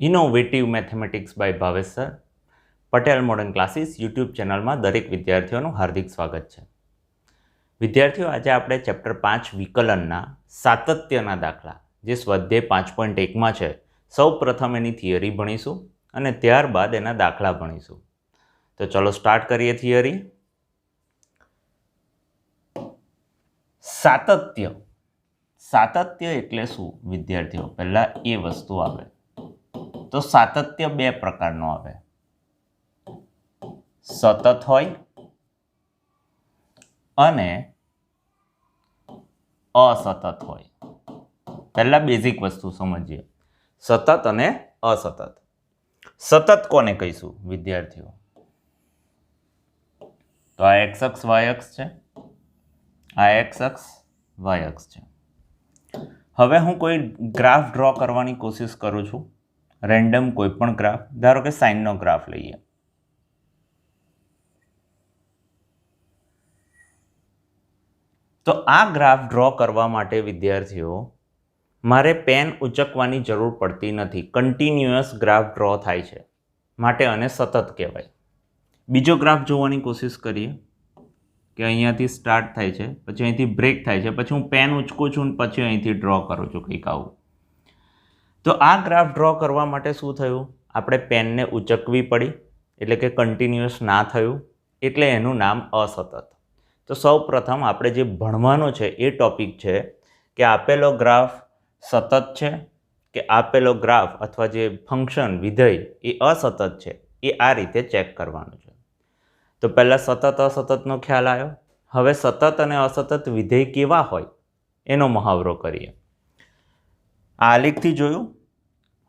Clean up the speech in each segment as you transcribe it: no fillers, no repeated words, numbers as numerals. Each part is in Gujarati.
Innovative mathematics by Bhavesh sir Patel modern classes YouTube ચેનલમાં દરેક વિદ્યાર્થીઓનું હાર્દિક સ્વાગત છે. વિદ્યાર્થીઓ, આજે આપણે ચેપ્ટર 5 વિકલનના સાતત્યના દાખલા જે સ્વાધ્યાય 5.1માં છે, સૌ પ્રથમ એની થિયરી ભણીશું અને ત્યારબાદ એના દાખલા ભણીશું. તો ચલો સ્ટાર્ટ કરીએ થિયરી. સાતત્ય. સાતત્ય એટલે શું વિદ્યાર્થીઓ? પહેલા એ વસ્તુ આવે. તો સાતત્ય બે પ્રકારનો આવે, સતત હોય અને અસતત હોય. પહેલા બેઝિક વસ્તુ સમજીએ, સતત અને અસતત. સતત કોને કહીશું વિદ્યાર્થીઓ? તો આ એક્સ અક્ષ વાય અક્ષ છે, આ એક્સ અક્ષ વાય અક્ષ છે. હવે હું કોઈ ગ્રાફ ડ્રો કરવાની કોશિશ કરું છું, રેન્ડમ કોઈ પણ ગ્રાફ. ધારો કે સાઇનનો ગ્રાફ લઈએ. તો આ ગ્રાફ ડ્રો કરવા માટે વિદ્યાર્થીઓ મારે પેન ઉચકવાની જરૂર પડતી નથી. કન્ટિન્યુઅસ ગ્રાફ ડ્રો થાય છે, માટે આને સતત કહેવાય. બીજો ગ્રાફ જોવાની કોશિશ કરીએ કે અહીંયાથી સ્ટાર્ટ થાય છે, પછી અહીંથી બ્રેક થાય છે, પછી હું પેન ઉચકું છું ને પછી અહીંથી ડ્રો કરું છું કંઈક આવું. તો આ ગ્રાફ ડ્રો કરવા માટે શું થયું? આપણે પેનને ઉચકવી પડી, એટલે કે કન્ટિન્યુઅસ ના થયું, એટલે એનું નામ અસતત. તો સૌ પ્રથમ આપણે જે ભણવાનો છે એ ટોપિક છે કે આપેલો ગ્રાફ સતત છે કે આપેલો ગ્રાફ અથવા જે ફંક્શન વિધેય એ અસતત છે, એ આ રીતે ચેક કરવાનું છે. તો પહેલાં સતત અસતતનો ખ્યાલ આવ્યો. હવે સતત અને અસતત વિધેય કેવા હોય એનો મહાવરો કરીએ. આ આલેખથી જોયું.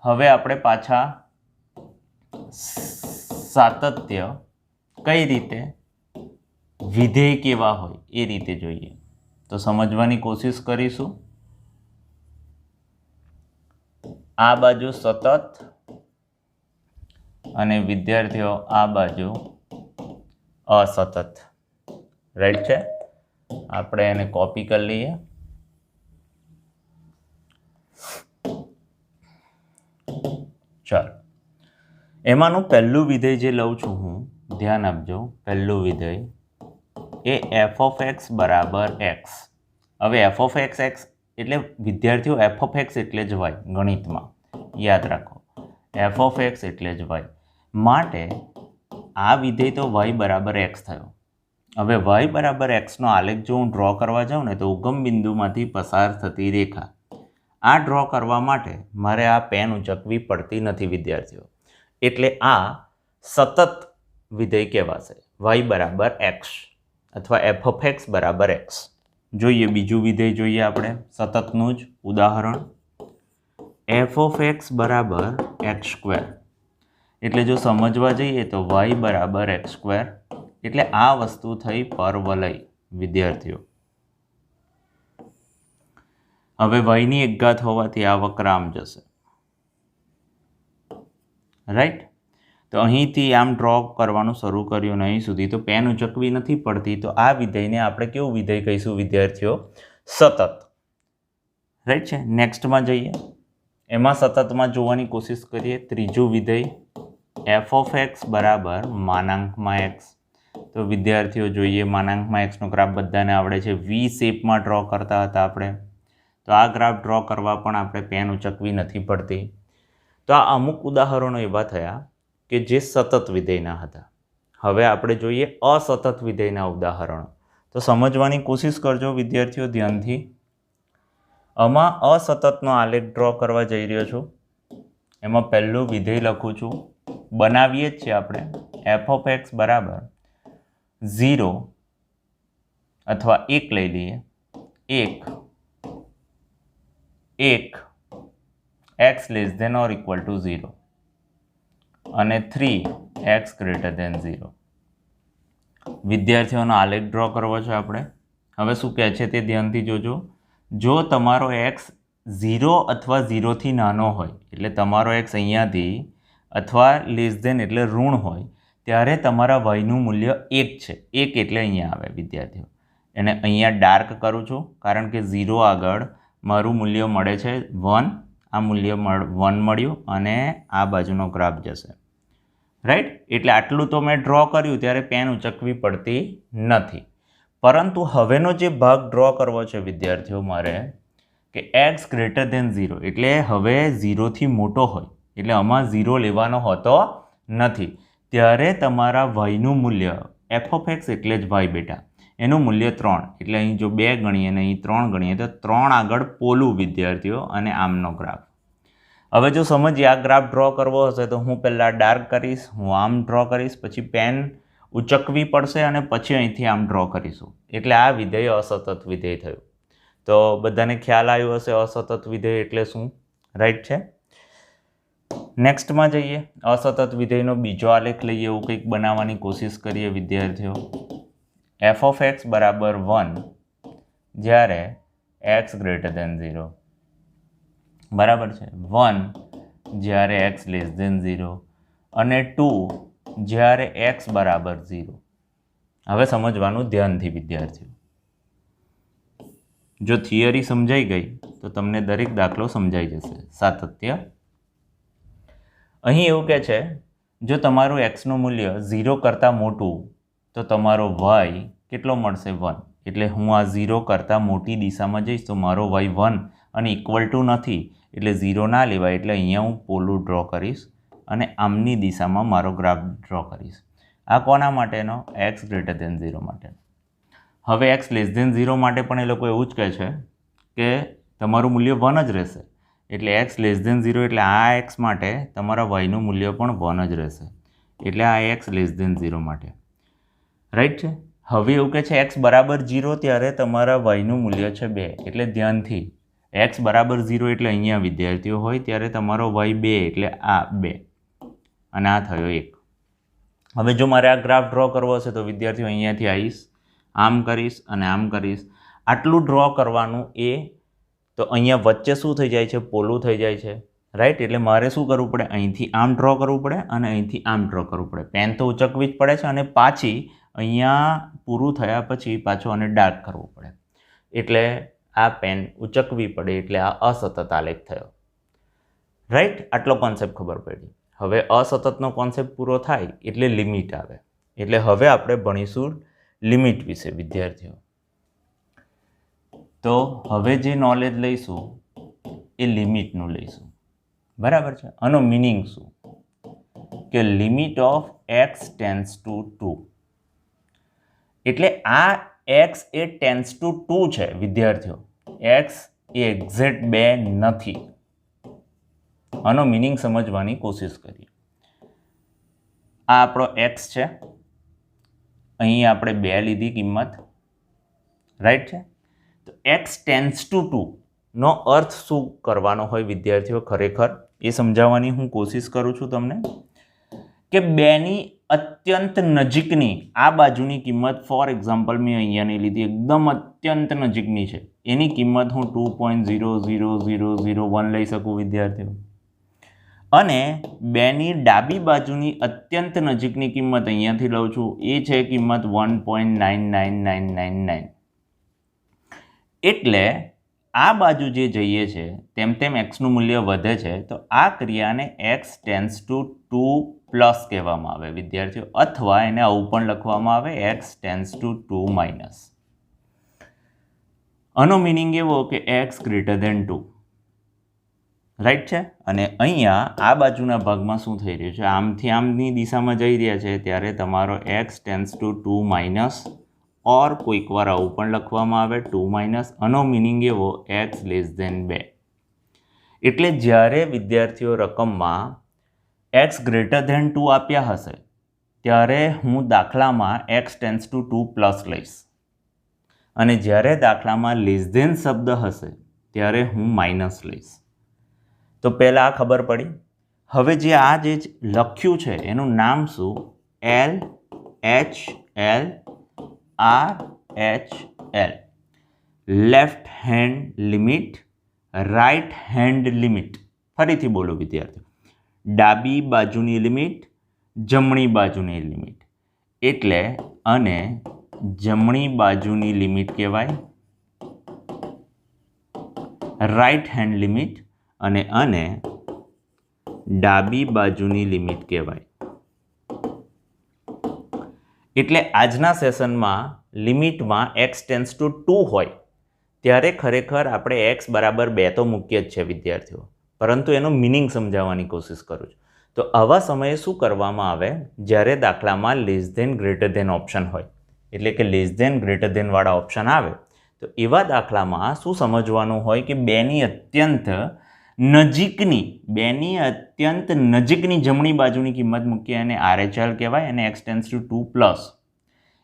હવે આપણે પાછા સાતત્ય કઈ રીતે, વિધેય કેવા હોય એ રીતે જોઈએ. તો સમજવાની કોશિશ કરીશું. આ બાજુ સતત અને વિદ્યાર્થીઓ આ બાજુ અસતત. રાઈટ છે? આપણે એને કોપી કરી લઈએ. ચાલો, એમાંનું પહેલું વિધેય જે લઉં છું હું, ધ્યાન આપજો, પહેલું વિધેય એ એફ ઓફ એક્સ બરાબર એક્સ. હવે એફ ઓફ એક્સ એક્સ એટલે વિદ્યાર્થીઓ એફ ઓફ એક્સ એટલે જ વાય. ગણિતમાં યાદ રાખો, એફ ઓફ એક્સ એટલે જ વાય. માટે આ વિધેય તો વાય બરાબર એક્સ થયો. હવે વાય બરાબર એક્સનો આલેખ જો હું ડ્રો કરવા જાઉં ને, તો ઉગમ બિંદુમાંથી પસાર થતી રેખા, આ ડ્રો કરવા માટે મારે આ પેન ઉચકવી પડતી નથી વિદ્યાર્થીઓ. એટલે આ સતત વિધેય કહેવાશે, વાય બરાબર એક્સ અથવા એફ ઓફ એક્સ બરાબર એક્સ. જોઈએ બીજું વિધેય જોઈએ આપણે, સતતનું જ ઉદાહરણ. એફ ઓફ એક્સ બરાબર એક્સ સ્ક્વેર. એટલે જો સમજવા જઈએ તો વાય બરાબર એક્સ સ્ક્વેર. એટલે આ વસ્તુ થઈ પરવલય વિદ્યાર્થીઓ. હવે વાયની એક ઘાત હોવાથી આ વક્ર આમ જશે. રાઈટ? તો અહીંથી આમ ડ્રો કરવાનું શરૂ કર્યું ને અહીં સુધી, તો પેન ઉચકવી નથી પડતી. તો આ વિધેયને આપણે કેવું વિધેય કહીશું વિદ્યાર્થીઓ? સતત. રાઈટ છે? નેક્સ્ટમાં જઈએ. એમાં સતતમાં જોવાની કોશિશ કરીએ. ત્રીજું વિધેય એફ ઓફ એક્સ બરાબર માનાંકમાં એક્સ. તો વિદ્યાર્થીઓ જોઈએ, માનાંકમાં એક્સનો ગ્રાફ બધાને આવડે છે. વી શેપમાં ડ્રો કરતા હતા આપણે. તો આ ગ્રાફ ડ્રો કરવા પણ આપણે પેન ઉચકવી નથી પડતી. તો આ અમુક ઉદાહરણો એવા થયા કે જે સતત વિધેયના હતા. હવે આપણે જોઈએ અસતત વિધેયના ઉદાહરણો. તો સમજવાની કોશિશ કરજો વિદ્યાર્થીઓ ધ્યાનથી. આમાં અસતતનો આલેખ ડ્રો કરવા જઈ રહ્યો છું. એમાં પહેલું વિધેય લખું છું, બનાવીએ જ છે આપણે. એફ ઓફ એક્સ બરાબર 0 અથવા 1 લઈ લઈએ. 1 x less than or equal to 0 અને 3x ગ્રેટર ધેન 0. વિદ્યાર્થીઓનો આલેખ ડ્રો કરવો છે આપણે. હવે શું કહે છે તે ધ્યાનથી જોજો. જો તમારો x 0 અથવા 0થી નાનો હોય, એટલે તમારો x અહીંયાથી અથવા લેસ ધેન એટલે ઋણ હોય, ત્યારે તમારા વાયનું મૂલ્ય 1 છે. 1 એટલે અહીંયા આવે વિદ્યાર્થીઓ. એને અહીંયા ડાર્ક કરું છું કારણ કે 0 આગળ મારું મૂલ્ય મળે છે 1 આ મૂલ્ય 1 મળ્યું અને આ બાજુનો ગ્રાફ જશે, રાઈટ. એટલે આટલું તો મેં ડ્રો કર્યું ત્યારે પેન ઉચકવી પડતી નથી. પરંતુ હવેનો જે ભાગ ડ્રો કરવો છે વિદ્યાર્થીઓ મારે કે x ગ્રેટર ધેન 0, એટલે હવે 0થી મોટો હોય, એટલે આમાં 0 લેવાનો હોતો નથી. ત્યારે તમારા yનું મૂલ્ય f ઓફ x એટલે જ y બેટા, એનું મૂલ્ય 3, એટલે અહીં જો 2 ગણીએ અને અહીં 3 ગણીએ તો 3 આગળ પોલું વિદ્યાર્થીઓ અને આમનો ગ્રાફ. હવે જો સમજીએ આ ગ્રાફ ડ્રો કરવો હશે તો હું પહેલાં ડાર્ક કરીશ, હું આમ ડ્રો કરીશ, પછી પેન ઉચકવી પડશે અને પછી અહીંથી આમ ડ્રો કરીશું. એટલે આ વિધેય અસતત વિધેય થયું. તો બધાને ખ્યાલ આવ્યો હશે અસતત વિધેય એટલે શું, રાઈટ છે. નેક્સ્ટમાં જઈએ. અસતત વિધેયનો બીજો આલેખ લઈએ, એવું કંઈક બનાવવાની કોશિશ કરીએ વિદ્યાર્થીઓ. f ઓફ x બરાબર 1 જ્યારે x ગ્રેટર ધેન 0, બરાબર છે. 1 જ્યારે x લેસ ધેન 0 અને 2 જ્યારે x બરાબર 0. હવે સમજવાનું ધ્યાનથી વિદ્યાર્થીઓ. જો થિયરી સમજાઈ ગઈ તો તમને દરેક દાખલો સમજાઈ જશે. સાતત્ય. અહીં એવું કહે છે જો તમારું xનું મૂલ્ય 0 કરતાં મોટું તો તમારો y કેટલો મળશે 1. એટલે હું આ 0 કરતાં મોટી દિશામાં જઈશ તો મારો y 1 અને ઇક્વલ ટુ નથી, એટલે 0 ના લેવાય. એટલે અહીંયા હું પોલું ડ્રો કરીશ અને આમની દિશામાં મારો ગ્રાફ ડ્રો કરીશ. આ કોના માટેનો? x ગ્રેટર ધેન 0 માટેનો. હવે x લેસ ધેન 0 માટે પણ એ લોકો એવું જ કહે છે કે તમારું મૂલ્ય 1 જ રહેશે. એટલે x લેસ ધેન 0 એટલે આ x માટે તમારા yનું મૂલ્ય પણ 1 જ રહેશે. એટલે આ x લેસ ધેન 0 માટે, રાઈટ છે. હવે એવું કહે છે x બરાબર 0 ત્યારે તમારા yનું મૂલ્ય છે 2. એટલે ધ્યાનથી x બરાબર 0 એટલે અહીંયા વિદ્યાર્થીઓ હોય ત્યારે તમારો y 2 એટલે આ 2 અને આ થયો 1. હવે જો મારે આ ગ્રાફ ડ્રો કરવો હશે તો વિદ્યાર્થીઓ અહીંયાથી આવીશ, આમ કરીશ અને આમ કરીશ. આટલું ડ્રો કરવાનું એ તો અહીંયા વચ્ચે શું થઈ જાય છે? પોલું થઈ જાય છે, રાઈટ. એટલે મારે શું કરવું પડે? અહીંથી આમ ડ્રો કરવું પડે અને અહીંથી આમ ડ્રો કરવું પડે. પેન તો ઉચકવી જ પડે છે અને પાછી અહીંયા પૂરું થયા પછી પાછું આને ડાર્ક કરવું પડે. એટલે આ પેન ઉચકવી પડે, એટલે આ અસતત આલેખ થયો, રાઈટ. આટલો કોન્સેપ્ટ ખબર પડી. હવે અસતતનો કોન્સેપ્ટ પૂરો થાય એટલે લિમિટ આવે. એટલે હવે આપણે ભણીશું લિમિટ વિશે વિદ્યાર્થીઓ. તો હવે જે નોલેજ લઈશું એ લિમિટનું લઈશું, બરાબર છે. આનો મિનિંગ શું કે limit of x tends two 2. એટલે આ x એ ટેન્સ ટુ 2 છે વિદ્યાર્થીઓ. x એ એક્ઝેક્ટ 2 નથી. આનો મિનિંગ સમજવાની કોશિશ કરીએ. આ આપણો x છે, અહીં આપણે 2 લીધી કિંમત, રાઈટ છે. તો x ટેન્સ ટુ 2 નો અર્થ શું કરવાનો હોય વિદ્યાર્થીઓ ખરેખર એ સમજાવવાની હું કોશિશ કરું છું તમને. કે 2ની અત્યંત નજીકની આ બાજુની કિંમત, ફોર એક્ઝામ્પલ મેં અહીંયાની લીધી, એકદમ અત્યંત નજીકની છે, એની કિંમત હું 2.00001 લઈ શકું વિદ્યાર્થીઓ. અને 2ની ડાબી બાજુની અત્યંત નજીકની કિંમત અહીંયાથી લઉં છું, એ છે કિંમત 1.99999. એટલે આ બાજુ જે જઈએ છે તેમ તેમ એક્સનું મૂલ્ય વધે છે. તો આ ક્રિયાને x ટેન્સ ટુ 2 પ્લસ કહેવામાં આવે વિદ્યાર્થીઓ, અથવા એને આવું પણ લખવામાં આવે x ટેન્સ ટુ 2 માઇનસ. આનો મિનિંગ એવો કે x ગ્રેટર ધેન 2, રાઈટ છે. અને અહીંયા આ બાજુના ભાગમાં શું થઈ રહ્યું છે? આમથી આમની દિશામાં જઈ રહ્યા છે ત્યારે તમારો x ટેન્સ ટુ 2 માઇનસ, ઓર કોઈક વાર આવું પણ લખવામાં આવે 2 માઇનસ. આનો મિનિંગ એવો x લેસ ધેન 2. એટલે જ્યારે વિદ્યાર્થીઓ રકમમાં x ગ્રેટર ધેન 2 આપ્યા હશે ત્યારે હું દાખલામાં x ટેન્સ ટુ 2 પ્લસ લઈશ, અને જ્યારે દાખલામાં લેસ ધેન શબ્દ હશે ત્યારે હું માઇનસ લઈશ. તો પહેલાં આ ખબર પડી. હવે જે આ જે લખ્યું છે એનું નામ શું? L H L R H L. Left hand limit, right hand limit. ફરીથી બોલો વિદ્યાર્થીઓ. ડાબી બાજુની લિમિટ, જમણી બાજુની લિમિટ. એટલે અને જમણી બાજુની લિમિટ કહેવાય રાઈટ હેન્ડ લિમિટ, આને ડાબી બાજુની લિમિટ કહેવાય. એટલે આજના સેશનમાં લિમિટમાં x ટેન્સ ટુ 2 હોય ત્યારે ખરેખર આપણે x બરાબર 2 તો મૂકીએ જ છે વિદ્યાર્થીઓ, પરંતુ એનો મિનિંગ સમજાવવાની કોશિશ કરું છું. તો આવા સમયે શું કરવામાં આવે, જ્યારે દાખલામાં less than greater than option હોય, એટલે કે લેસ ધેન ગ્રેટર ધેન વાળા ઓપ્શન આવે, તો એવા દાખલામાં શું સમજવાનું હોય કે બેની અત્યંત નજીકની જમણી બાજુની કિંમત મૂકીએ અને RHL કહેવાય અને x ટેન્સ ટુ 2 પ્લસ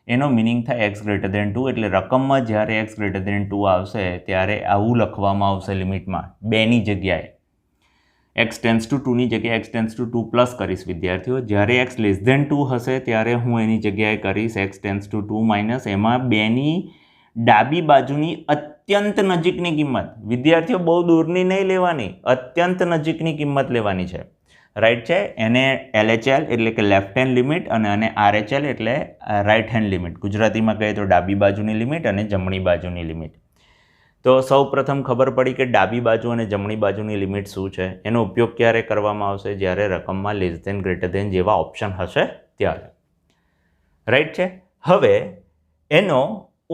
એનો મિનિંગ થાય x ગ્રેટર ધેન 2. એટલે રકમમાં જ્યારે x ગ્રેટર ધેન 2 આવશે ત્યારે આવું લખવામાં આવશે લિમિટમાં 2ની જગ્યાએ x ટેન્સ ટુ 2ની જગ્યાએ x ટેન્સ ટુ 2 પ્લસ કરીશ વિદ્યાર્થીઓ. જ્યારે x લેસ ધેન 2 હશે ત્યારે હું એની જગ્યાએ કરીશ x ટેન્સ ટુ 2 માઇનસ એમાં 2ની ડાબી બાજુની અત્યંત નજીકની કિંમત. વિદ્યાર્થીઓ બહુ દૂરની નહીં લેવાની, અત્યંત નજીકની કિંમત લેવાની છે, રાઈટ છે. એને LHL એટલે કે લેફ્ટ હેન્ડ લિમિટ અને RHL એટલે રાઈટ હેન્ડ લિમિટ. ગુજરાતીમાં કહીએ તો ડાબી બાજુની લિમિટ અને જમણી બાજુની લિમિટ. તો સૌ પ્રથમ ખબર પડી કે ડાબી બાજુ અને જમણી બાજુની લિમિટ શું છે. એનો ઉપયોગ ક્યારે કરવામાં આવશે, જ્યારે રકમમાં લેસ ધેન ગ્રેટર ધેન જેવા ઓપ્શન હશે ત્યારે, રાઈટ છે. હવે એનો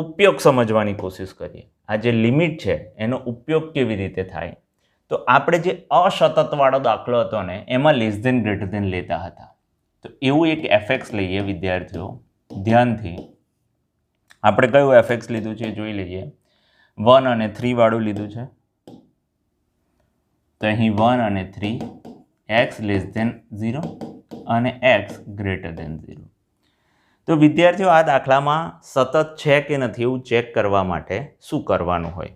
ઉપયોગ સમજવાની કોશિશ કરીએ. આ જે લિમિટ છે એનો ઉપયોગ કેવી રીતે થાય. તો આપણે જે અસતતવાળો દાખલો હતો ને એમાં લેસ ધેન ગ્રેટર ધેન લેતા હતા. તો એવું એક fx લઈએ વિદ્યાર્થીઓ, ધ્યાનથી. આપણે કયું fx લીધું છે જોઈ લઈએ. 1 અને 3 વાળું લીધું છે. તો અહીં 1 અને 3, x લેસ ધેન 0 અને x ગ્રેટર ધેન 0. તો વિદ્યાર્થીઓ આ દાખલામાં સતત છે કે નથી એવું ચેક કરવા માટે શું કરવાનું હોય,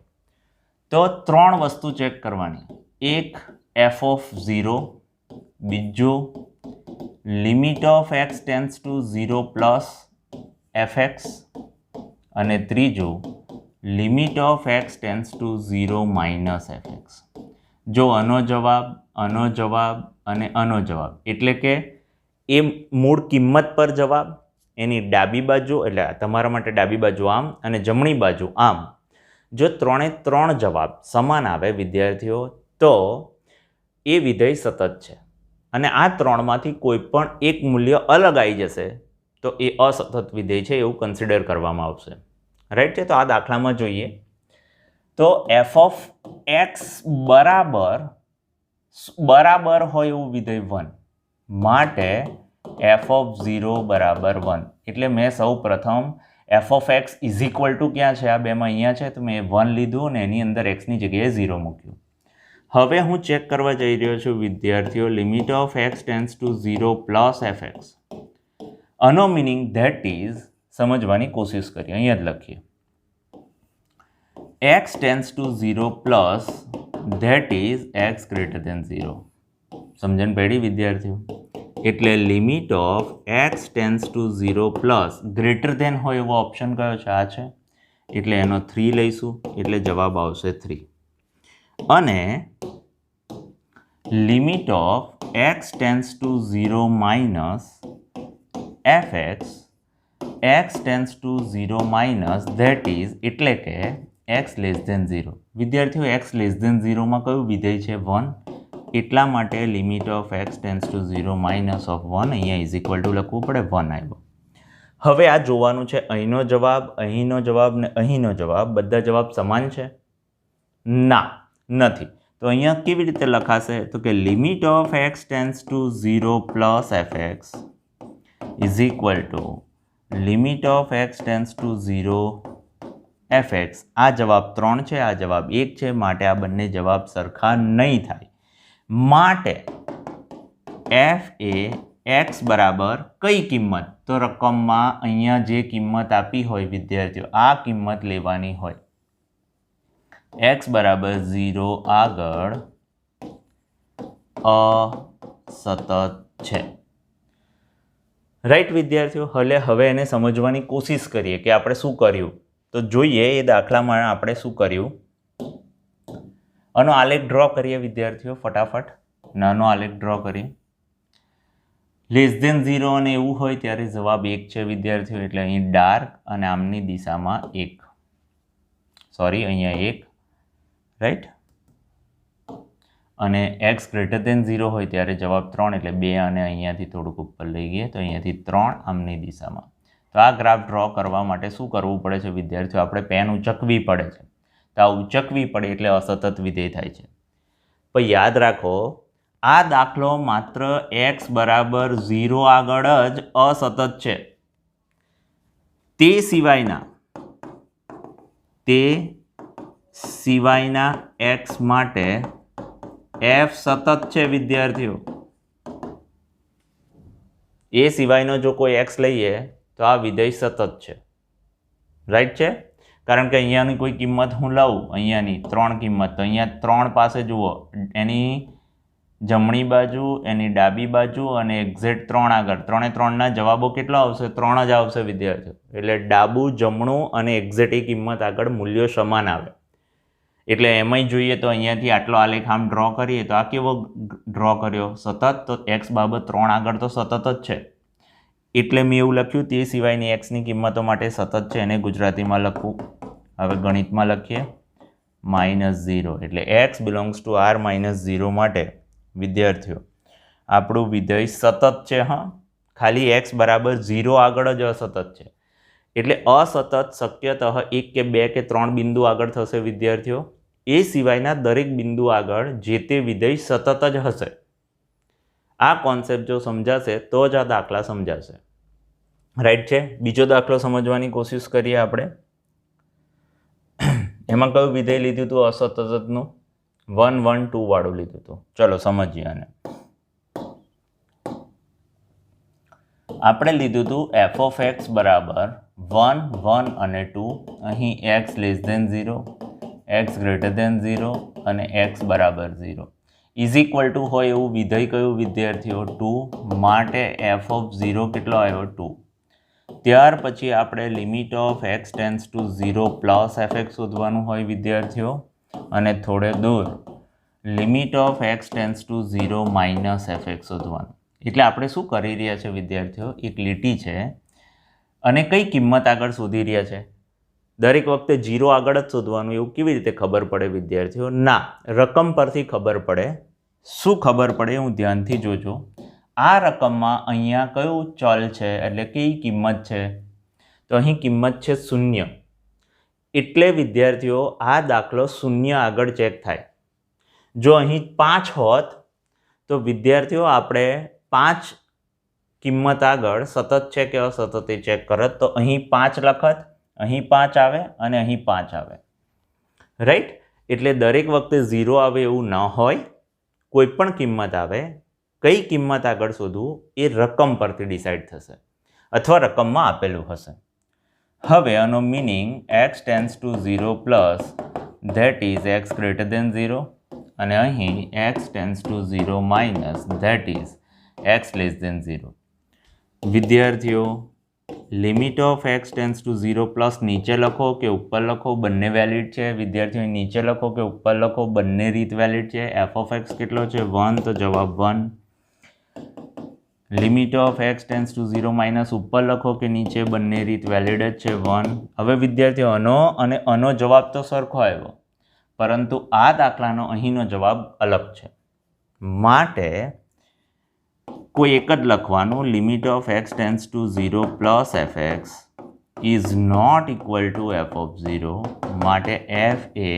તો 3 વસ્તુ ચેક કરવાની. એક f(0), બીજું limit of x tends to 0 plus fx અને ત્રીજું limit of x tends to 0 minus fx. જો આનો જવાબ અને આનો જવાબ એટલે કે એ મૂળ કિંમત પર જવાબ, એની ડાબી બાજુ એટલે તમારા માટે ડાબી બાજુ આમ અને જમણી બાજુ આમ, જો 3 જવાબ સમાન આવે વિદ્યાર્થીઓ તો એ વિધેય સતત છે. અને આ 3માંથી કોઈ પણ એક મૂલ્ય અલગ આવી જશે તો એ અસતત વિધેય છે એવું કન્સિડર કરવામાં આવશે, રાઈટ છે. તો આ દાખલામાં જોઈએ તો f ઓફ x બરાબર હોય એવું વિધેય 1 માટે f ઓફ 0 બરાબર 1. એટલે મેં સૌ પ્રથમ f of x is equal to ક્યાં છે, આ બેમાં અહીંયા છે, તો મેં 1 લીધું અને એની અંદર x ની જગ્યાએ 0 મૂક્યું. હવે હું ચેક કરવા જઈ રહ્યો છું વિદ્યાર્થીઓ limit of x tends to 0 plus fx. આનો મિનિંગ ધેટ ઇઝ સમજવાની કોશિશ કરીએ. અહીંયા જ લખીએ x tends to 0 plus that is x greater than 0. સમજણ પડી વિદ્યાર્થીઓ? એટલે limit of x tends to 0 plus greater than હોય એવો ઓપ્શન કયો છે, આ છે. એટલે એનો 3 લઈશું એટલે જવાબ આવશે 3. અને limit of x tends to 0 minus fx, x tends to 0 minus that is એટલે કે x લેસ ધેન 0. વિદ્યાર્થીઓ x લેસ ધેન 0માં કયું વિધેય છે 1, એટલા માટે limit of x tends to 0 minus of 1 અહીંયા ઇઝ ઇક્વલ ટુ લખવું પડે 1 આવ્યો. હવે આ જોવાનું છે અહીંનો જવાબ, અહીંનો જવાબ ને અહીંનો જવાબ બધા જવાબ સમાન છે? ના, નથી. તો અહીંયા કેવી રીતે લખાશે, તો કે limit of x tends to 0 plus fx is equal to limit of x tends to 0 fx. આ જવાબ 3 છે, આ જવાબ 1 છે, માટે આ બંને જવાબ સરખા નહીં થાય. માટે f એ x બરાબર કઈ કિંમત, તો રકમમાં અહીંયા જે કિંમત આપી હોય વિદ્યાર્થીઓ આ કિંમત લેવાની હોય. x બરાબર 0 આગળ અસતત છે, રાઈટ વિદ્યાર્થીઓ? હવે એને સમજવાની કોશિશ કરીએ કે આપણે શું કર્યું. તો જોઈએ એ દાખલામાં આપણે શું કર્યું. આનો આલેખ ડ્રો કરીએ વિદ્યાર્થીઓ ફટાફટ. નાનો આલેખ ડ્રો કરીએ. લેસ ધેન 0 અને એવું હોય ત્યારે જવાબ 1 છે વિદ્યાર્થીઓ, એટલે અહીં ડાર્ક અને આમની દિશામાં 1, સોરી અહીંયા 1, રાઈટ. અને એક્સ ગ્રેટર દેન 0 હોય ત્યારે જવાબ 3 એટલે 2 અને અહીંયાથી થોડુંક ઉપર લઈ ગઈએ તો અહીંયાથી 3 આમની દિશામાં. તો આ ગ્રાફ ડ્રો કરવા માટે શું કરવું પડે છે વિદ્યાર્થીઓ? આપણે પેન ઉચકવી પડે છે. તો આ ઉચકવી પડે એટલે અસતત વિધેય થાય છે. પણ યાદ રાખો આ દાખલો માત્ર x બરાબર 0 આગળ જ અસતત છે. તે સિવાયના x માટે f સતત છે વિદ્યાર્થીઓ. એ સિવાયનો જો કોઈ x લઈએ તો આ વિધેય સતત છે. રાઈટ છે? કારણ કે અહીંયાની કોઈ કિંમત હું લઉં, અહીંયાની 3 કિંમત, તો અહીંયા 3 પાસે જુઓ, એની જમણી બાજુ, એની ડાબી બાજુ અને એક્ઝેક્ટ 3 આગળ, 3 એ 3ના જવાબો કેટલા આવશે? 3 જ આવશે વિદ્યાર્થીઓ. એટલે ડાબું, જમણું અને એક્ઝેક્ટ એ કિંમત આગળ મૂલ્યો સમાન આવે. એટલે એમાંય જોઈએ તો અહીંયાથી આટલો આલેખ આમ ડ્રો કરીએ તો આ કેવો ડ્રો કર્યો? સતત. તો એક્સ બાબત 3 આગળ તો સતત જ છે. એટલે મેં એવું લખ્યું તે સિવાયની એક્સની કિંમતો માટે સતત છે. એને ગુજરાતીમાં લખવું. હવે ગણિતમાં લખીએ -0. એટલે એક્સ બિલોંગ્સ ટુ r -0 માટે વિદ્યાર્થીઓ આપણું વિધેય સતત છે. હા, ખાલી એક્સ બરાબર 0 આગળ જ અસતત છે. એટલે અસતત શક્યતઃ 1 કે 2 કે 3 બિંદુ આગળ થશે વિદ્યાર્થીઓ. એ સિવાયના દરેક બિંદુ આગળ જે તે વિધેય સતત જ હશે. આ કોન્સેપ્ટ જો સમજાશે તો જ આ દાખલા સમજાશે. રાઈટ છે? બીજો દાખલો સમજવાની કોશિશ કરીએ આપણે. એમાં કયું વિધેય લીધું હતું અસતતનું? 1 1 2 વાળું લીધું હતું. ચલો સમજીએ આને. આપણે લીધું હતું f of x બરાબર 1 1 અને 2. અહીં x less than 0, x greater than 0 અને x બરાબર 0 ઇઝ ઇક્વલ ટુ હોય એવું વિધેય કયું વિદ્યાર્થીઓ? 2. માટે f of 0 કેટલો આવ્યો? 2. ત્યાર પછી આપણે limit of x tends to 0 plus fx શોધવાનું હોય વિદ્યાર્થીઓ. અને થોડે દૂર limit of x tends to 0 minus fx શોધવાનું. એટલે આપણે શું કરી રહ્યા છે વિદ્યાર્થીઓ? એક લીટી છે અને કઈ કિંમત આગળ શોધી રહ્યા છે? દરેક વખતે 0 આગળ જ શોધવાનું એવું કેવી રીતે ખબર પડે વિદ્યાર્થીઓ? ના, રકમ પરથી ખબર પડે. શું ખબર પડે? હું ધ્યાનથી જોજો. આ રકમમાં અહીંયા કયું ચલ છે, એટલે કઈ કિંમત છે? તો અહીં કિંમત છે 0. એટલે વિદ્યાર્થીઓ આ દાખલો 0 આગળ ચેક થાય. જો અહીં 5 હોત તો વિદ્યાર્થીઓ આપણે 5 કિંમત આગળ સતત છે કે અસતત એ ચેક કરત. તો અહીં 5 લખત, અહીં 5 આવે અને અહીં 5 આવે. રાઈટ? એટલે દરેક વખતે 0 આવે એવું ન હોય. કોઈ પણ કિંમત આવે, કઈ કિંમત આગળ શોધવું એ રકમ પરથી ડિસાઇડ થશે અથવા રકમમાં આપેલું હશે. હવે આનો meaning x tends to 0 plus that is x greater than 0 અને અહીં x tends to 0 minus that is x less than 0. વિદ્યાર્થીઓ limit of x tends to 0 plus નીચે લખો કે ઉપર લખો બંને વેલિડ છે. વિદ્યાર્થીઓ નીચે લખો કે ઉપર લખો બંને રીત વેલિડ છે. f of x કેટલો છે? 1. તો જવાબ 1. Limit of x tends to 0 minus ઉપર લખો કે નીચે બંને રીત વેલિડ જ છે. 1. હવે વિદ્યાર્થીઓ આનો જવાબ તો સરખો આવ્યો, પરંતુ આ દાખલાનો અહીંનો જવાબ અલગ છે. માટે કોઈ એક જ લખવાનું. Limit of x tends to 0 plus fx is not equal to f of 0. માટે f એ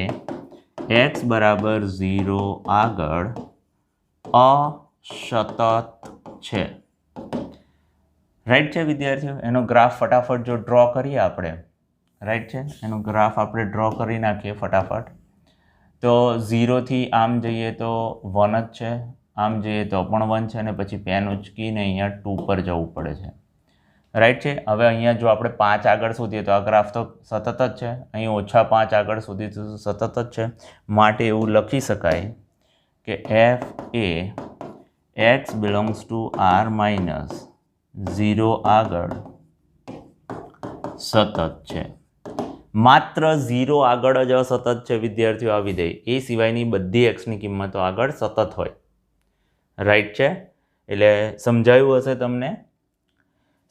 x બરાબર 0 આગળ અસતત છે. રાઈટ છે વિદ્યાર્થીઓ? એનો ગ્રાફ ફટાફટ જો ડ્રો કરીએ આપણે. રાઈટ છે? એનો ગ્રાફ આપણે ડ્રો કરી નાખીએ ફટાફટ. તો 0થી આમ જઈએ તો 1 જ છે, આમ જઈએ તો પણ 1 છે અને પછી પેન ઉચકીને અહીંયા 2 પર જવું પડે છે. રાઈટ છે? હવે અહીંયા જો આપણે 5 આગળ શોધીએ તો આ ગ્રાફ તો સતત જ છે. અહીં -5 આગળ શોધીએ તો સતત જ છે. માટે એવું લખી શકાય કે f A x belongs to r minus 0 આગળ સતત છે. માત્ર 0 આગળ જ અસતત છે વિદ્યાર્થીઓ આ વિધેય. એ સિવાયની બધી એક્સની કિંમતો આગળ સતત હોય. રાઈટ છે? એટલે સમજાયું હશે તમને.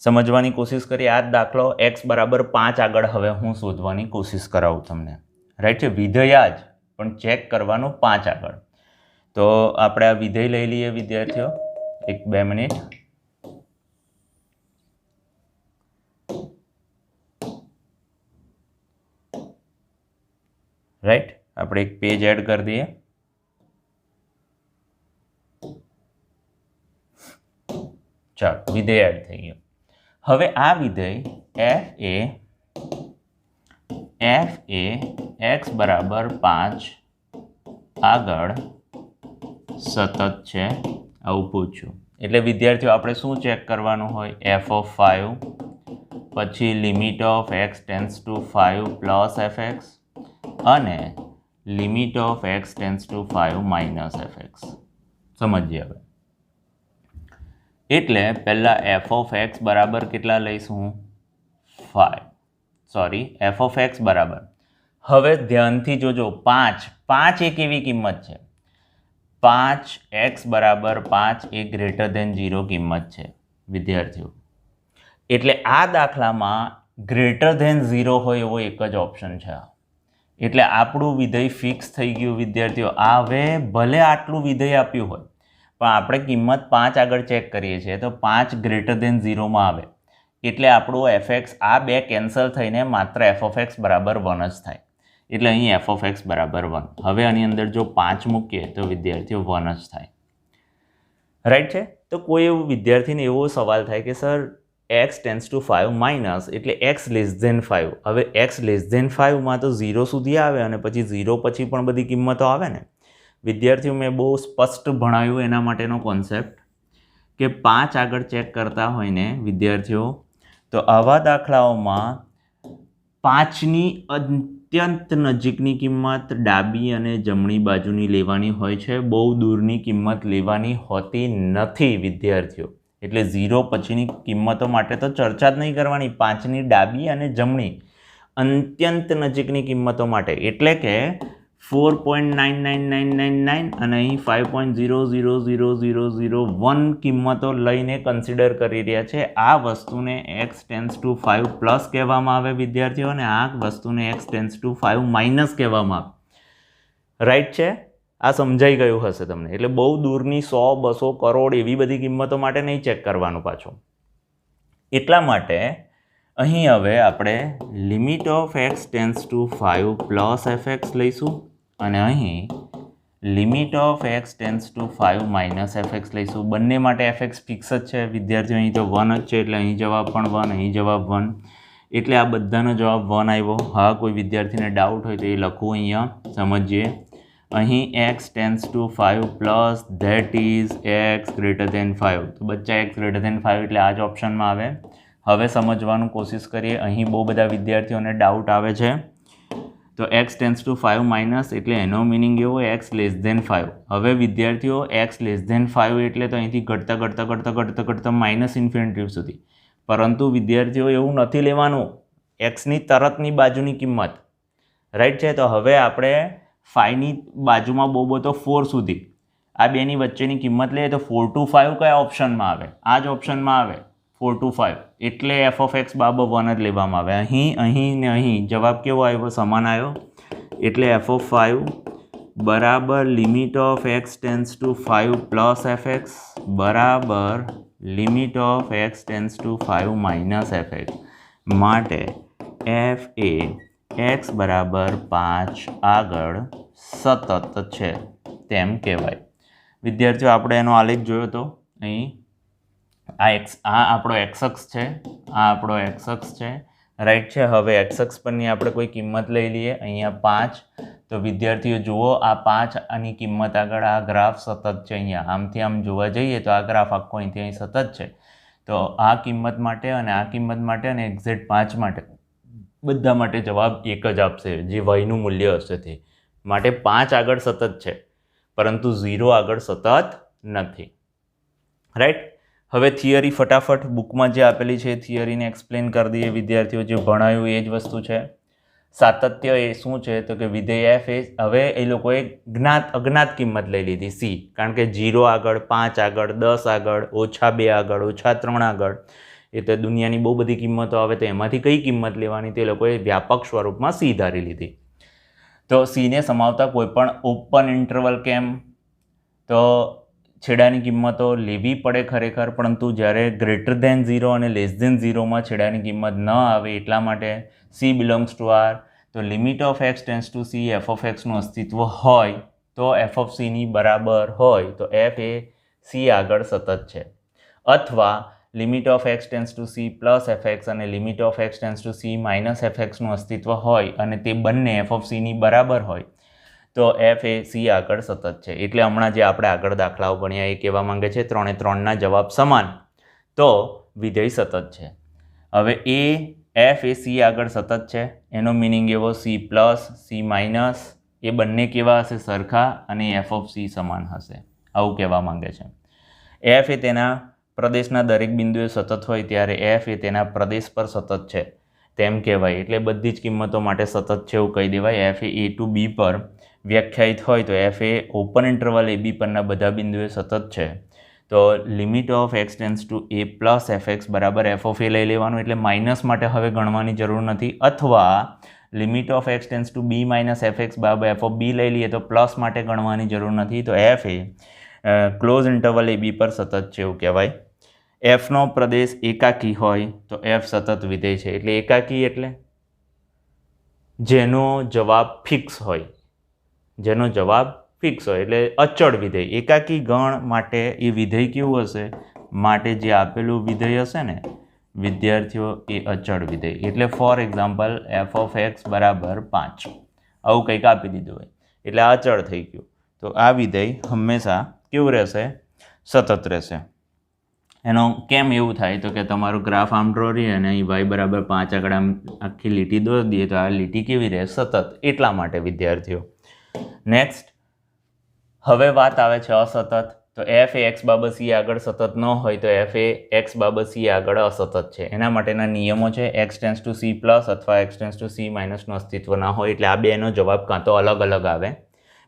સમજવાની કોશિશ કરી. આ જ દાખલો x બરાબર 5 આગળ હવે હું શોધવાની કોશિશ કરાવું તમને. રાઈટ છે? વિધેય જ પણ ચેક કરવાનું 5 આગળ. તો આપણે આ વિધેય લઈ લઈએ વિદ્યાર્થીઓ, 1-2 મિનિટ. રાઈટ, આપણે એક પેજ એડ કરી દઈએ. ચાલો, વિધેય એડ થઈ ગયો. હવે આ વિધેય f એ x બરાબર 5 આગળ સતત છે આવું પૂછ્યું. એટલે વિદ્યાર્થીઓ આપણે શું ચેક કરવાનું હોય? f(5) પછી limit of x tends to 5 plus fx અને limit of x tends to 5 minus fx. સમજીએ હવે. એટલે પહેલાં f(x) બરાબર કેટલા લઈશું? 5. સોરી, f(x) બરાબર, હવે ધ્યાનથી જોજો, 5 એક એવી કિંમત છે, 5x બરાબર 5 એ ગ્રેટર દેન 0 કિંમત છે વિદ્યાર્થીઓ. એટલે આ દાખલામાં ગ્રેટર દેન 0 હોય એવો એક જ ઓપ્શન છે. એટલે આપણું વિધેય ફિક્સ થઈ ગયું વિદ્યાર્થીઓ. આ હવે ભલે આટલું વિધેય આપ્યું હોય પણ આપણે કિંમત 5 આગળ ચેક કરીએ છીએ તો 5 ગ્રેટર દેન 0માં આવે. એટલે આપણું fx આ બે કેન્સલ થઈને માત્ર f(x) બરાબર 1 જ થાય. એટલે અહીં f(x) બરાબર 1. હવે આની અંદર જો 5 મૂકીએ તો વિદ્યાર્થીઓ 1 જ થાય. રાઈટ છે? તો કોઈ એવું વિદ્યાર્થીને એવો સવાલ થાય કે sir x tends to 5 minus એટલે x લેસ ધેન 5. હવે x લેસ ધેન 5માં તો 0 સુધી આવે અને પછી 0 પછી પણ બધી કિંમતો આવે ને. વિદ્યાર્થીઓ મેં બહુ સ્પષ્ટ ભણાવ્યું એના માટેનો કોન્સેપ્ટ કે 5 આગળ ચેક કરતા હોય ને વિદ્યાર્થીઓ, તો આવા દાખલાઓમાં 5ની અત્યંત નજીકની કિંમત ડાબી અને જમણી બાજુની લેવાની હોય છે, બહુ દૂરની કિંમત લેવાની હોતી નથી વિદ્યાર્થીઓ. એટલે 0 પછીની કિંમતો માટે તો ચર્ચા જ નહીં કરવાની. 5ની ડાબી અને જમણી અત્યંત નજીકની કિંમતો માટે એટલે કે 4.99999 અને અહીં 5.000001 કિંમતો લઈને કન્સિડર કરી રહ્યા છે. આ વસ્તુને x ટેન્ડ્સ ટુ 5 પ્લસ કહેવામાં આવે વિદ્યાર્થીઓ અને આ વસ્તુને x ટેન્ડ્સ ટુ 5 માઇનસ કહેવામાં આવે. રાઈટ છે? આ સમજાઈ ગયું હશે તમને. એટલે બહુ દૂરની 100, 200, કરોડ એવી બધી કિંમતો માટે નહીં ચેક કરવાનું પાછું. એટલા માટે અહીં હવે આપણે limit of x tends to 5 plus fx લઈશું અને અહીં limit of x tends to 5 minus fx લઈશું. બંને માટે fx ફિક્સ જ છે વિદ્યાર્થીઓ. અહીં તો 1 જ છે એટલે અહીં જવાબ પણ 1, અહીં જવાબ 1. એટલે આ બધાનો જવાબ 1 આવ્યો. હા, કોઈ વિદ્યાર્થીને ડાઉટ હોય તો એ લખવું અહીંયા, સમજીએ. અહીં x tends to 5 plus that is x greater દેન 5. તો બચ્ચા x ગ્રેટર દેન 5 એટલે આ જ ઓપ્શનમાં આવે. હવે સમજવાનું કોશિશ કરીએ. અહીં બહુ બધા વિદ્યાર્થીઓને ડાઉટ આવે છે. તો x ટેન્ડ્સ ટુ 5 માઇનસ એટલે એનો મિનિંગ એવો x લેસ ધેન 5. હવે વિદ્યાર્થીઓ x લેસ ધેન 5 એટલે તો અહીંથી ઘટતા માઇનસ ઇન્ફિનિટી સુધી. પરંતુ વિદ્યાર્થીઓ એવું નથી લેવાનું, xની તરતની બાજુની કિંમત. રાઈટ છે? તો હવે આપણે 5ની બાજુમાં બહુ તો 4 સુધી આ બેની વચ્ચેની કિંમત લઈએ તો 4 to 5 કયા ઓપ્શનમાં આવે? આ જ ઓપ્શનમાં આવે, 4 to 5. એટલે f(x) બરાબર 1 જ લેવામાં આવે. અહીં ને અહીં જવાબ કેવો આવ્યો? સમાન આવ્યો. એટલે f(5) બરાબર limit of x tends to 5 plus fx બરાબર limit of x tends to 5 minus fx. માટે f એ x બરાબર 5 આગળ સતત છે તેમ કહેવાય. વિદ્યાર્થીઓ આપણે એનો આલેખ જોયો તો અહીં આ આપણો x અક્ષ છે, આ આપણો x અક્ષ છે. રાઈટ છે? હવે x અક્ષ પરની આપણે કોઈ કિંમત લઈ લઈએ. અહીંયા 5. તો વિદ્યાર્થીઓ જુઓ, આ 5 આની કિંમત આગળ આ ગ્રાફ સતત છે. અહીંયા આમથી આમ જોવા જઈએ તો આ ગ્રાફ આખો અહીંથી અહીં સતત છે. તો આ કિંમત માટે અને આ કિંમત માટે અને એક્ઝેક્ટ 5 માટે બધા માટે જવાબ એક જ આપશે, જે y નું મૂલ્ય હશે તે. માટે 5 આગળ સતત છે પરંતુ 0 આગળ સતત નથી. રાઈટ? હવે થિયરી ફટાફટ બુકમાં જે આપેલી છે એ થિયરીને એક્સપ્લેન કરી દઈએ વિદ્યાર્થીઓ. જે ભણાયું એ જ વસ્તુ છે. સાતત્ય એ શું છે? તો કે વિધેય f એ હવે એ લોકોએ અજ્ઞાત કિંમત લઈ લીધી c. કારણ કે 0 આગળ, 5 આગળ, 10 આગળ, -2 આગળ, -3 આગળ, એ તો દુનિયાની બહુ બધી કિંમતો આવે. તો એમાંથી કઈ કિંમત લેવાની તે લોકોએ વ્યાપક સ્વરૂપમાં c ધારી લીધી. તો c ને સમાવતા કોઈ પણ ઓપન ઇન્ટરવલ કેમ? તો છેડાની કિંમતો લેવી પડે ખરેખર, પરંતુ જ્યારે ગ્રેટર ધેન 0 અને લેસ ધેન 0માં છેડાની કિંમત ન આવે એટલા માટે સી બિલોંગ્સ ટુ આર. તો limit of x tends to C F of એક્સનું અસ્તિત્વ હોય તો એફ ઓફ સીની બરાબર હોય તો એફ એ સી આગળ સતત છે. અથવા limit of x tends to C plus F X અને limit of x tends to C minus F એક્સનું અસ્તિત્વ હોય અને તે બંને એફ ઓફ સીની બરાબર હોય તો એફ એ સી આગળ સતત છે. એટલે હમણાં જે આપણે આગળ દાખલાઓ ભણ્યા એ કહેવા માંગે છે 3 એ 3ના જવાબ સમાન તો વિધેય સતત છે. હવે એફ એ સી આગળ સતત છે એનો મિનિંગ એવો સી પ્લસ સી માઇનસ એ બંને કેવા હશે? સરખા, અને એફ ઓફ સી સમાન હશે, આવું કહેવા માંગે છે. એફ એ તેના પ્રદેશના દરેક બિંદુએ સતત હોય ત્યારે એફ એ તેના પ્રદેશ પર સતત છે તેમ કહેવાય. એટલે બધી જ કિંમતો માટે સતત છે એવું કહી દેવાય. એફ એ ટુ બી પર વ્યાખ્યાયિત હોય તો f A open interval a બી પરના બધા બિંદુએ સતત છે. તો limit of x tends two A plus F x બરાબર એફ ઓફ એ લઈ લેવાનું, એટલે માઇનસ માટે હવે ગણવાની જરૂર નથી. અથવા limit of x tends to b minus f x બરાબર એફ ઓફ બી લઈ લઈએ તો પ્લસ માટે ગણવાની જરૂર નથી. તો એફ એ ક્લોઝ ઇન્ટરવલ એ બી પર સતત છે એવું કહેવાય. એફનો પ્રદેશ એકાકી હોય તો એફ સતત વિધેય છે. એટલે એકાકી એટલે જેનો જવાબ ફિક્સ હોય, જેનો જવાબ ફિક્સ હોય એટલે અચળ વિધેય. એકાકી ગણ માટે એ વિધેય કેવું હશે? માટે જે આપેલું વિધેય હશે ને વિદ્યાર્થીઓ એ અચળ વિધેય. એટલે for example F of x બરાબર 5 આવું કંઈક આપી દીધું હોય એટલે આ અચળ થઈ ગયું. તો આ વિધેય હંમેશા કેવું રહેશે? સતત રહેશે. એનો કેમ એવું થાય તો કે તમારું ગ્રાફ આમ ડ્રો રહે અને અહીં વાય બરાબર 5 આગળ આમ આખી લીટી દોરી દઈએ તો આ લીટી કેવી રહે? સતત. એટલા માટે વિદ્યાર્થીઓ. નેક્સ્ટ, હવે વાત આવે છે અસતત. તો એફ એ એક્સ બાબત સી આગળ સતત ન હોય તો એફ એ એક્સ બાબત સી આગળ અસતત છે. એના માટેના નિયમો છે x tends to C plus અથવા એક્સ ટેન્સ ટુ સી માઇનસનું અસ્તિત્વ ના હોય. એટલે આ બેનો જવાબ કાં તો અલગ અલગ આવે.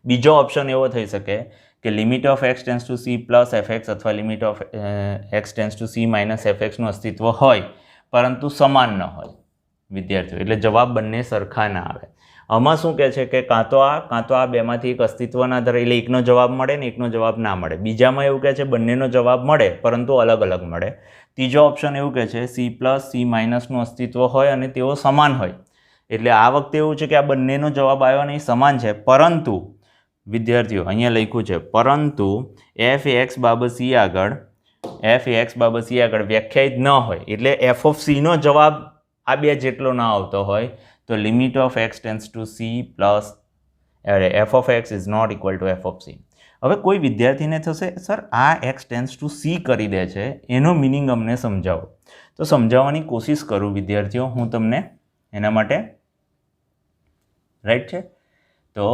બીજો ઓપ્શન એવો થઈ શકે કે limit of x tends to C plus F X અથવા limit of x tends to C minus F એક્સનું અસ્તિત્વ હોય પરંતુ સમાન ન હોય વિદ્યાર્થીઓ. એટલે જવાબ બંને સરખા ના આવે. આમાં શું કહે છે કે કાં તો આ બેમાંથી એક અસ્તિત્વ ના ધરે એટલે એકનો જવાબ મળે ને એકનો જવાબ ના મળે. બીજામાં એવું કહે છે બંનેનો જવાબ મળે પરંતુ અલગ અલગ મળે. ત્રીજો ઓપ્શન એવું કહે છે સી પ્લસ સી માઇનસનું અસ્તિત્વ હોય અને તેઓ સમાન હોય. એટલે આ વખતે એવું છે કે આ બંનેનો જવાબ આવ્યો નહીં, સમાન છે, પરંતુ વિદ્યાર્થીઓ અહીંયા લખ્યું છે પરંતુ એફ એ એક્સ બાબત સી આગળ વ્યાખ્યાયિત ન હોય. એટલે એફ ઓફ સીનો જવાબ આ બે જેટલો ના આવતો હોય તો limit of x tends to C plus f of x is not equal to f of c. હવે કોઈ વિદ્યાર્થીને થશે સર આ એક્સ ટેન્સ ટુ સી કરી દે છે એનો મિનિંગ અમને સમજાવો. તો સમજાવવાની કોશિશ કરું વિદ્યાર્થીઓ હું તમને એના માટે. રાઈટ છે? તો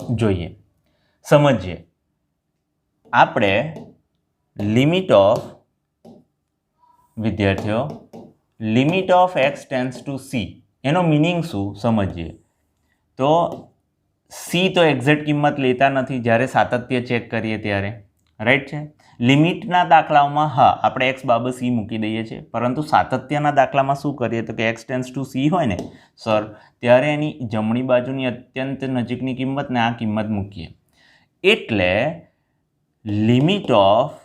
જોઈએ, સમજીએ. આપણે લિમિટ ઓફ વિદ્યાર્થીઓ limit of x tends to C એનો મિનિંગ શું સમજીએ. તો સી તો એક્ઝેક્ટ કિંમત લેતા નથી જ્યારે સાતત્ય ચેક કરીએ ત્યારે. રાઈટ છે? લિમિટના દાખલાઓમાં હા આપણે એક્સ બાબત સી મૂકી દઈએ છીએ, પરંતુ સાતત્યના દાખલામાં શું કરીએ તો કે એક્સ ટેન્સ ટુ સી હોય ને સર ત્યારે એની જમણી બાજુની અત્યંત નજીકની કિંમત ને આ કિંમત મૂકીએ. એટલે limit of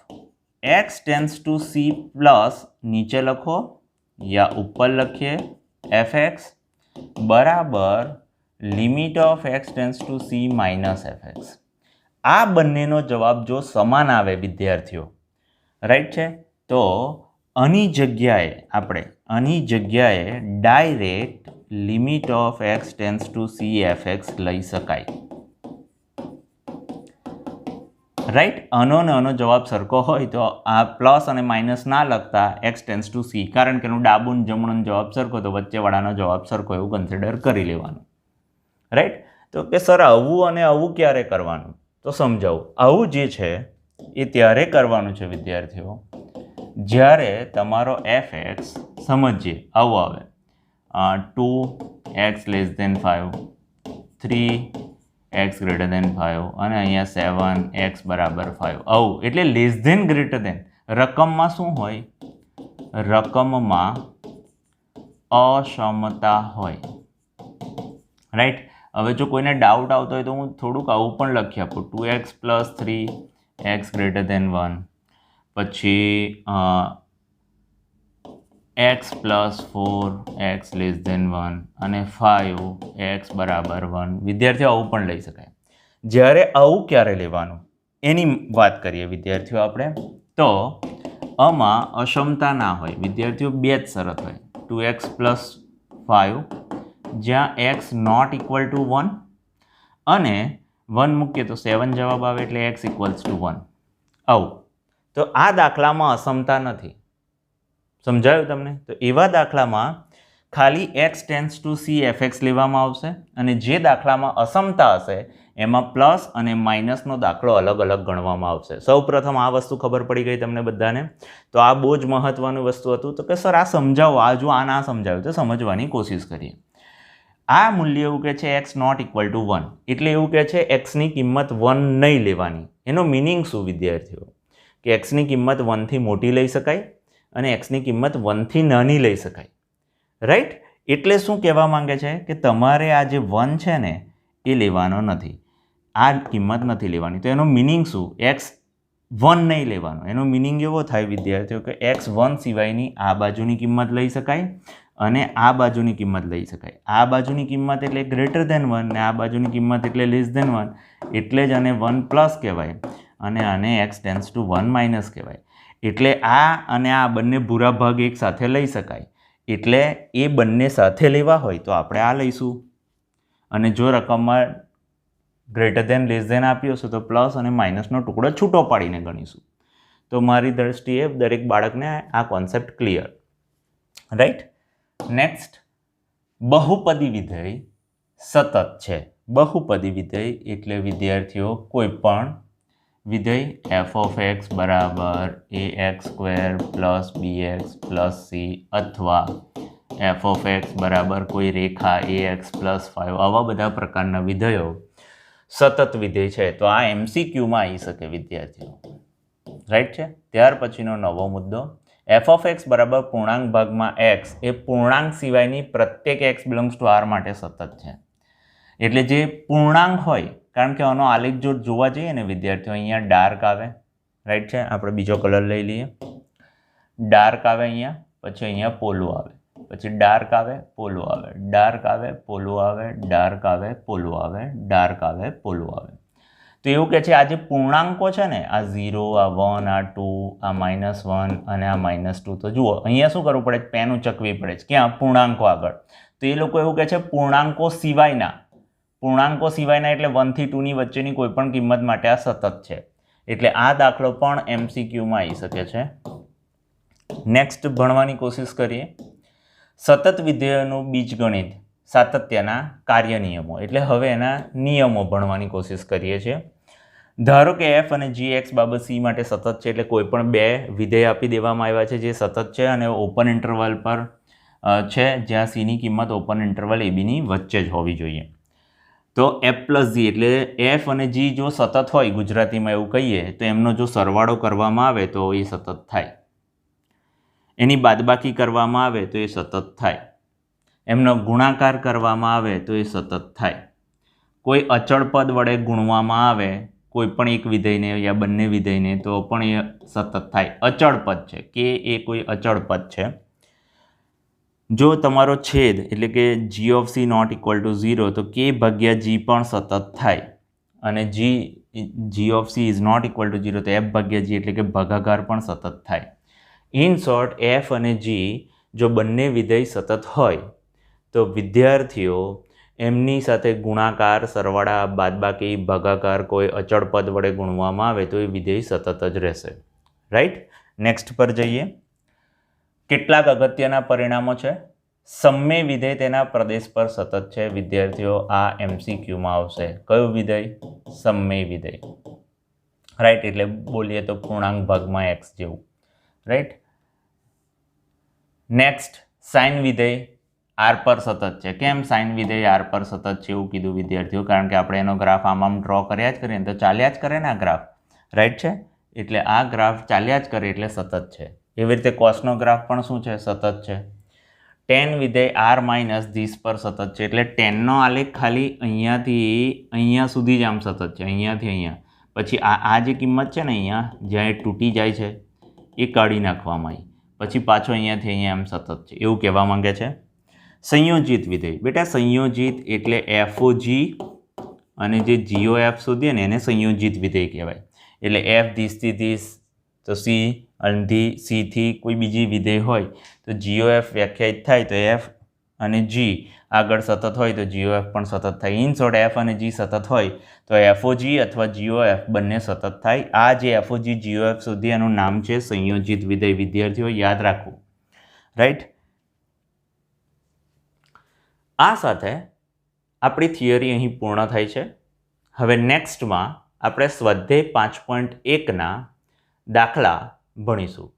x tends to C plus નીચે લખો યા ઉપર લખીએ એફ એક્સ બરાબર limit of x tends to C minus f x. આ બંનેનો જવાબ જો સમાન આવે વિદ્યાર્થીઓ, રાઈટ છે, તો આની જગ્યાએ direct limit of x tends to C F x લઈ શકાય. રાઈટ? આનો જવાબ સરખો હોય તો આ પ્લસ અને માઇનસ ના લખતા એક્સ ટેન્સ ટુ સી, કારણ કે એનું ડાબું જમણું જવાબ સરખો તો વચ્ચેવાળાનો જવાબ સરખો એવું કન્સિડર કરી લેવાનું. રાઈટ? તો કે સર આવું અને આવું ક્યારે કરવાનું? તો સમજાવું. આવું જે છે એ ત્યારે કરવાનું છે વિદ્યાર્થીઓ જ્યારે તમારો એફ એક્સ સમજીએ આવું આવે 2x less than 5, 3x greater than 5 અને અહીંયા 7x બરાબર 5 આવું. એટલે લેસ ધેન ગ્રેટર ધેન રકમમાં શું હોય? રકમમાં અસમતા હોય. રાઈટ? હવે જો કોઈને ડાઉટ આવતો હોય તો હું થોડુંક આવું પણ લખી આપું, 2x + 3 x > 1, પછી x + 4 x < 1 અને 5 x = 1. વિદ્યાર્થીઓ આવું પણ લઈ શકાય. જ્યારે આવું ક્યારે લેવાનું એની વાત કરીએ વિદ્યાર્થીઓ આપણે, તો આમાં અસમતા ના હોય વિદ્યાર્થીઓ, બે જ શરત હોય, 2x + 5 જ્યાં x ≠ = 1 અને 1 મૂકીએ તો 7 જવાબ આવે એટલે x = 1. આવું તો આ દાખલામાં અસમતા નથી. સમજાયું તમને? તો એવા દાખલામાં ખાલી x → c fx લેવામાં આવશે અને જે દાખલામાં અસમતા હશે એમાં પ્લસ અને માઇનસનો દાખલો અલગ અલગ ગણવામાં આવશે. સૌપ્રથમ આ વસ્તુ ખબર પડી ગઈ તમને બધાને? તો આ બહુ જ મહત્વનું વસ્તુ હતું. તો કે સર આ સમજાવો, આ જો આ ના સમજાવ્યું તો સમજવાની કોશિશ કરીએ. આ મૂલ્ય એવું કહે છે x ≠ = 1, એટલે એવું કહે છે xની કિંમત 1 નહીં લેવાની. એનો મિનિંગ શું વિદ્યાર્થીઓ? કે xની કિંમત 1 થી મોટી લઈ શકાય અને xની કિંમત 1 થી નાની લઈ શકાય. રાઈટ? એટલે શું કહેવા માંગે છે કે તમારે આ જે 1 છે ને એ લેવાનો નથી, આ કિંમત નથી લેવાની. તો એનો મિનિંગ શું? x1 નહીં લેવાનો. એનો મિનિંગ એવો થાય વિદ્યાર્થીઓ કે x1 સિવાયની આ બાજુની કિંમત લઈ શકાય અને આ બાજુની કિંમત લઈ શકાય. આ બાજુની કિંમત એટલે > 1 ને આ બાજુની કિંમત એટલે <<1, એટલે જ આને 1+ કહેવાય અને આને x → 1 - કહેવાય. એટલે આ અને આ બંને ભૂરા ભાગ એક સાથે લઈ શકાય. એટલે એ બંને સાથે લેવા હોય તો આપણે આ લઈશું અને જો રકમમાં > આપ્યો હશે તો પ્લસ અને માઇનસનો ટુકડો છૂટો પાડીને ગણીશું. તો મારી દ્રષ્ટિએ દરેક બાળકને આ કોન્સેપ્ટ ક્લિયર. રાઈટ? નેક્સ્ટ, બહુપદી વિધેય સતત છે. બહુપદી વિધેય એટલે વિદ્યાર્થીઓ કોઈ પણ વિધેય f(x) = ax² + bx + c અથવા f(x) = કોઈ રેખા ax + 5, આવા બધા પ્રકારના વિધેયો સતત વિધેય છે. તો આ MCQમાં આવી શકે વિદ્યાર્થીઓ. રાઈટ છે? ત્યાર પછીનો નવો મુદ્દો, f(x) = પૂર્ણાંક ભાગમાં x એ પૂર્ણાંક સિવાયની પ્રત્યેક x ∈ R માટે સતત છે. એટલે જે પૂર્ણાંક હોય, કારણ કે આનો આલેખ જો જોવા જઈએ ને વિદ્યાર્થીઓ, અહીંયા ડાર્ક આવે. રાઈટ છે? આપણે બીજો કલર લઈ લઈએ. ડાર્ક આવે અહીંયા, પછી અહીંયા પોલું આવે, પછી ડાર્ક આવે, પોલું આવે, ડાર્ક આવે, પોલું આવે, ડાર્ક આવે, પોલું આવે, ડાર્ક આવે, પોલું આવે. તો એવું કહે છે આ જે પૂર્ણાંકો છે ને, આ 0, આ 1, આ 2, આ -1 અને આ -2, તો જુઓ અહીંયા શું કરવું પડે? પેન ઉચકવી પડે છે. ક્યાં? પૂર્ણાંકો આગળ. તો એ લોકો એવું કહે છે પૂર્ણાંકો સિવાયના એટલે 1 થી 2 ની વચ્ચેની કોઈ પણ કિંમત માટે આ સતત છે. એટલે આ દાખલો પણ MCQમાં આવી શકે છે. નેક્સ્ટ ભણવાની કોશિશ કરીએ. સતત વિધેયોનું બીજગણિત, સાતત્યના કાર્ય નિયમો, એટલે હવે એના નિયમો ભણવાની કોશિશ કરીએ છીએ. ધારો કે f અને g x બાબત c માટે સતત છે, એટલે કોઈ પણ બે વિધેય આપી દેવામાં આવ્યા છે જે સતત છે અને ઓપન ઇન્ટરવલ પર છે, જ્યાં c ની કિંમત ઓપન ઇન્ટરવલ ab ની વચ્ચે જ હોવી જોઈએ. તો f + g એટલે f અને g જો સતત હોય, ગુજરાતીમાં એવું કહીએ તો એમનો જો સરવાળો કરવામાં આવે તો એ સતત થાય. એની બાદબાકી કરવામાં આવે તો એ સતત થાય. એમનો ગુણાકાર કરવામાં આવે તો એ સતત થાય. કોઈ અચળ પદ વડે ગુણવામાં આવે કોઈ પણ એક વિધેયને યા બંને વિધેયને તો પણ એ સતત થાય. અચળ પદ છે કે એ કોઈ અચળ પદ છે. જો તમારો છેદ એટલે કે g(c) ≠ 0 તો k/g પણ સતત થાય અને g(c) is not equal to 0 તો f/g એટલે કે ભાગાકાર પણ સતત થાય. ઇન શોર્ટ, f અને g જો બંને વિધેય સતત હોય તો વિદ્યાર્થીઓ એમની સાથે ગુણાકાર, સરવાળા, બાદબાકી, ભાગાકાર કોઈ અચળ પદ વડે ગુણવામાં આવે તો એ વિધેય સતત જ રહેશે. રાઈટ? નેક્સ્ટ પર જઈએ. કેટલાક અગત્યના પરિણામો છે. સમમેય વિધેય તેના પ્રદેશ પર સતત છે. વિદ્યાર્થીઓ આ MCQમાં આવશે. કયું વિધેય? સમમેય વિધેય. રાઈટ? એટલે બોલીએ તો પૂર્ણાંક ભાગમાં x જેવું. રાઈટ? નેક્સ્ટ, સાઇન વિધેય r પર સતત છે. કેમ સાઇન વિધેય r પર સતત છે એવું કીધું વિદ્યાર્થીઓ? કારણ કે આપણે એનો ગ્રાફ આમ ડ્રો કર્યા જ કરીએ ને તો ચાલ્યા જ કરે ને આ ગ્રાફ. રાઈટ છે? એટલે આ ગ્રાફ ચાલ્યા જ કરે એટલે સતત છે. એવી રીતે કોસનો ગ્રાફ પણ શું છે? સતત છે. ટેન વિધેય આર માઇનસ ધીસ પર સતત છે, એટલે ટેનનો આલેખ ખાલી અહીંયાથી અહીંયા સુધી જ આમ સતત છે, અહીંયાથી અહીંયા. પછી આ જે કિંમત છે ને અહીંયા જ્યાં એ તૂટી જાય છે એ કાઢી નાખવામાં આવી, પછી પાછો અહીંયાથી અહીંયા આમ સતત છે, એવું કહેવા માંગે છે. સંયોજિત વિધેય, બેટા સંયોજિત એટલે એફઓજી અને જે જીઓએફ શોધીએ ને એને સંયોજિત વિધેય કહેવાય. એટલે એફ ધીસથી ધીસ, તો સી અને સીથી કોઈ બીજી વિધેય હોય તો જીઓએફ વ્યાખ્યાયિત થાય તો એફ અને જી આગળ સતત હોય તો જીઓએફ પણ સતત થાય. ઇન શોર્ટ એફ અને જી સતત હોય તો એફઓજી અથવા જીઓએફ બંને સતત થાય. આ જે એફઓજી જીઓએફ શોધી એનું નામ છે સંયોજિત વિધેય. વિદ્યાર્થીઓ યાદ રાખવું, રાઈટ. આ સાથે આપણી થિયરી અહીં પૂર્ણ થાય છે. હવે નેક્સ્ટમાં આપણે સ્વાધ્યાય 5.1ના દાખલા ભણીશું.